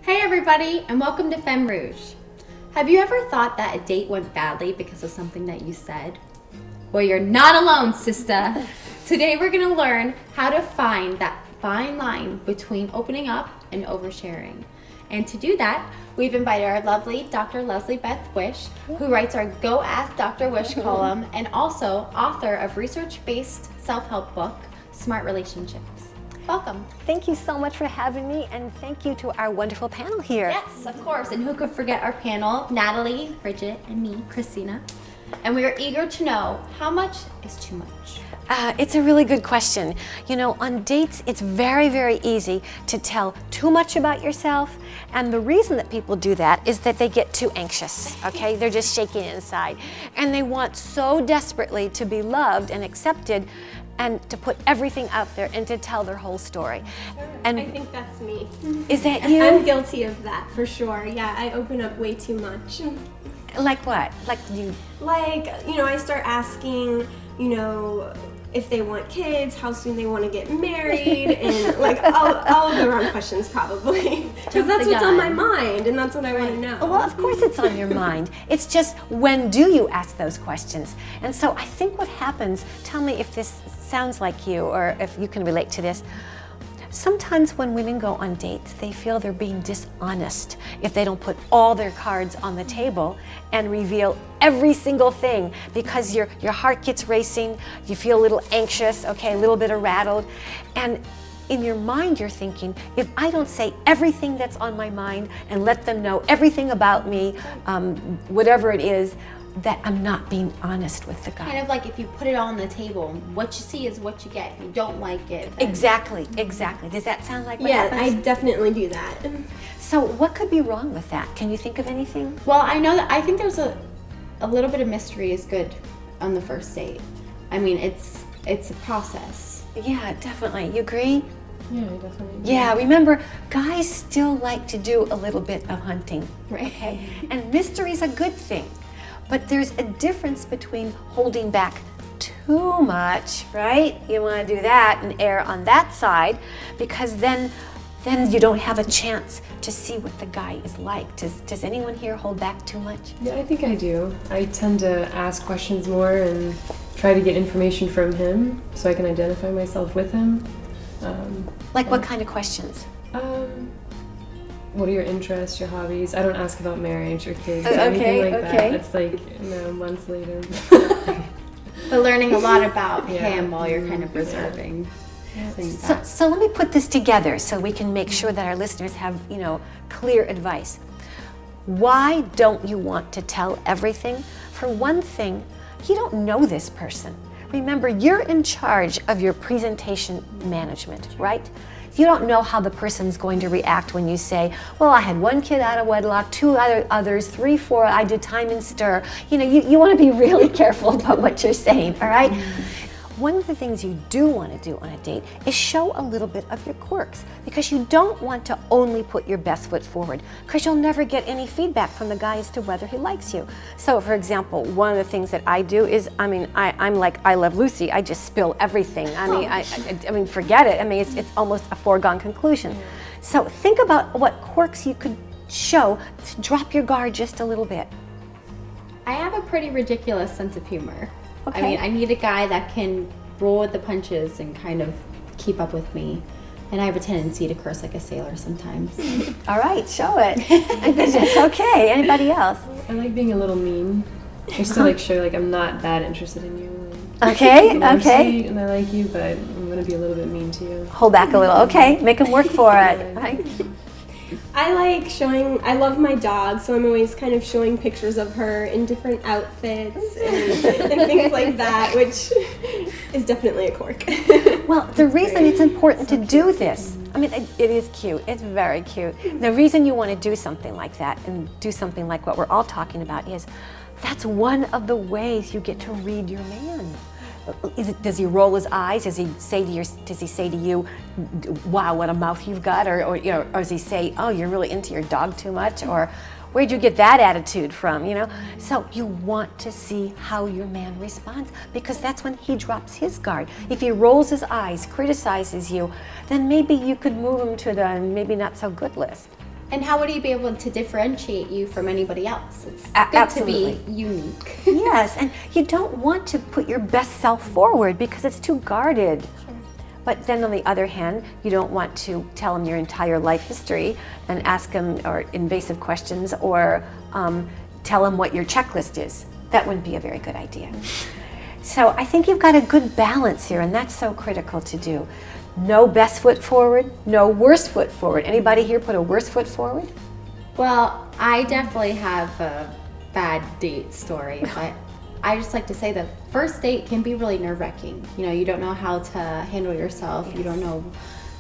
Hey everybody, and welcome to Femme Rouge. Have you ever thought that a date went badly because of something that you said? Well, you're not alone, sister. Today we're gonna learn how to find that fine line between opening up and oversharing. And to do that, we've invited our lovely Dr. Leslie Beth Wish, who writes our Go Ask Dr. Wish column and also author of research-based self-help book, Smart Relationships. Welcome. Thank you so much for having me, and thank you to our wonderful panel here. Yes, of course. And who could forget our panel, Natalie, Bridget, and me, Christina. And we are eager to know, how much is too much? It's a really good question. You know, on dates, it's very, very easy to tell too much about yourself. And the reason that people do that is that they get too anxious, okay? They're just shaking inside. And they want so desperately to be loved and accepted and to put everything out there and to tell their whole story. And I think that's me. is that you? I'm guilty of that for sure. Yeah, I open up way too much. Like what? Like you? Like, I start asking, if they want kids, how soon they want to get married, and like all of the wrong questions probably. Because that's what's on my mind, and that's what I want to know. Well, of course it's on your mind. It's just, when do you ask those questions? And so I think what happens, tell me if this sounds like you or if you can relate to this. Sometimes when women go on dates, they feel they're being dishonest if they don't put all their cards on the table and reveal every single thing, because your heart gets racing, you feel a little anxious, okay, a little bit rattled, and in your mind you're thinking, if I don't say everything that's on my mind and let them know everything about me, whatever it is, that I'm not being honest with the guy. Kind of like if you put it all on the table, what you see is what you get. If you don't like it, then... Exactly. Does that sound like what happens? I definitely do that. So what could be wrong with that? Can you think of anything? Well, I think there's a little bit of mystery is good on the first date. I mean, it's a process. Yeah, definitely. You agree? Yeah, I definitely do. Yeah, remember, guys still like to do a little bit of hunting, Right. okay? And mystery's a good thing. But there's a difference between holding back too much, right? You want to do that and err on that side, because then you don't have a chance to see what the guy is like. Does anyone here hold back too much? Yeah, I think I do. I tend to ask questions more and try to get information from him so I can identify myself with him. Like what kind of questions? What are your interests, your hobbies? I don't ask about marriage or kids or Okay, anything like okay. that. It's like, months later. But learning a lot about Yeah. him while you're kind of reserving. things So, back. so let me put this together so we can make sure that our listeners have, clear advice. Why don't you want to tell everything? For one thing, you don't know this person. Remember, you're in charge of your presentation management, right? You don't know how the person's going to react when you say, well, I had one kid out of wedlock, two others, 3, 4, I did time and stir. You want to be really careful about what you're saying, all right? One of the things you do want to do on a date is show a little bit of your quirks, because you don't want to only put your best foot forward, because you'll never get any feedback from the guy as to whether he likes you. So, for example, one of the things that I do is, I'm like I Love Lucy. I just spill everything. I mean, forget it. I mean, it's almost a foregone conclusion. So think about what quirks you could show to drop your guard just a little bit. I have a pretty ridiculous sense of humor. Okay. I mean, I need a guy that can roll with the punches and kind of keep up with me. And I have a tendency to curse like a sailor sometimes. All right, show it. Okay, anybody else? I like being a little mean. Just to show I'm not that interested in you. Okay, I'm okay. sweet and I like you, but I'm gonna be a little bit mean to you. Hold back a little. Okay, make them work for it. Right? I love my dog, so I'm always kind of showing pictures of her in different outfits and things like that, which is definitely a quirk. Well, the reason it's important to do this, I mean, it is cute. It's very cute. The reason you want to do something like that and do something like what we're all talking about is that's one of the ways you get to read your man. Does he roll his eyes? Does he say to you, wow, what a mouth you've got? Or does he say, oh, you're really into your dog too much? Or where'd you get that attitude from, So you want to see how your man responds, because that's when he drops his guard. If he rolls his eyes, criticizes you, then maybe you could move him to the maybe not so good list. And how would he be able to differentiate you from anybody else? It's good Absolutely. to be unique. Yes, and you don't want to put your best self forward because it's too guarded. But then on the other hand, you don't want to tell them your entire life history and ask them or invasive questions or tell them what your checklist is. That wouldn't be a very good idea. So I think you've got a good balance here, and that's so critical to do. No best foot forward, no worst foot forward. Anybody here put a worst foot forward? Well, I definitely have a bad date story, but I just like to say that first date can be really nerve-wracking. You know, you don't know how to handle yourself. You don't know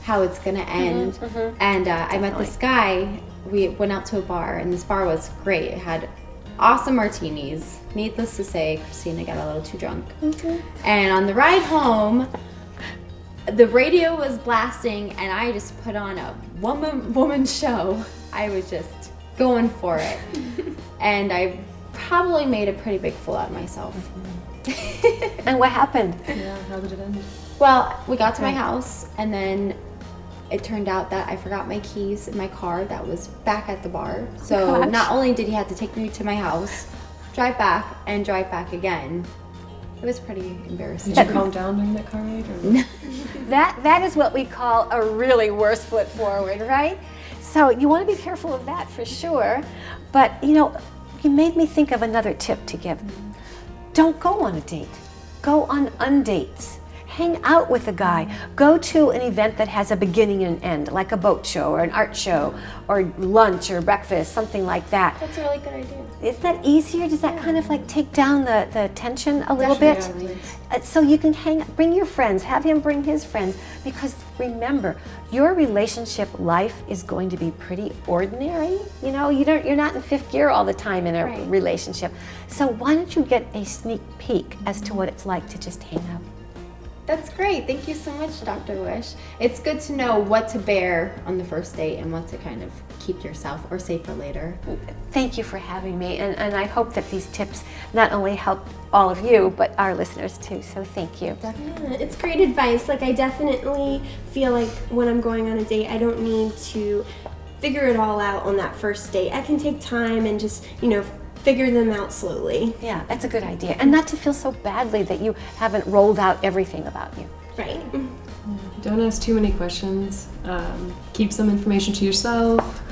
how it's gonna end. And I met this guy. We went out to a bar, and this bar was great. It had awesome martinis. Needless to say, Christina got a little too drunk. And on the ride home, the radio was blasting, and I just put on a woman show. I was just going for it. And I probably made a pretty big fool out of myself. And what happened? Yeah, how did it end? Well, we got to my house, and then it turned out that I forgot my keys in my car that was back at the bar. So gosh. not only did he have to take me to my house, drive back, and drive back again. It was pretty embarrassing. Did you calm down during that car ride? Or? That is what we call a really worst foot forward, right? So you want to be careful of that for sure. But you know, you made me think of another tip to give. Don't go on a date. Go on undates. Hang out with a guy. Go to an event that has a beginning and an end, like a boat show or an art show or lunch or breakfast, something like that. That's a really good idea. Is that easier? Does that kind of like take down the tension a little bit? Definitely. So you can bring your friends, have him bring his friends, because remember, your relationship life is going to be pretty ordinary. You know, you're not in fifth gear all the time in a Right. relationship. So why don't you get a sneak peek as to what it's like to just hang out? That's great. Thank you so much, Dr. Wish. It's good to know what to bear on the first date and what to kind of keep to yourself or save for later. Thank you for having me, and I hope that these tips not only help all of you, but our listeners too, so thank you. Yeah, it's great advice. Like, I definitely feel like when I'm going on a date, I don't need to figure it all out on that first date. I can take time and just, figure them out slowly. Yeah, that's a good idea. And not to feel so badly that you haven't rolled out everything about you. Right. Don't ask too many questions. Keep some information to yourself.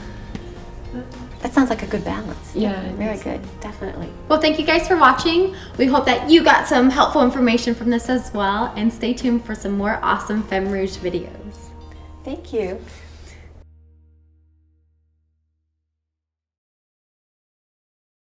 That sounds like a good balance. Yeah, I Very think good, definitely. Well, thank you guys for watching. We hope that you got some helpful information from this as well, and stay tuned for some more awesome Femme Rouge videos. Thank you.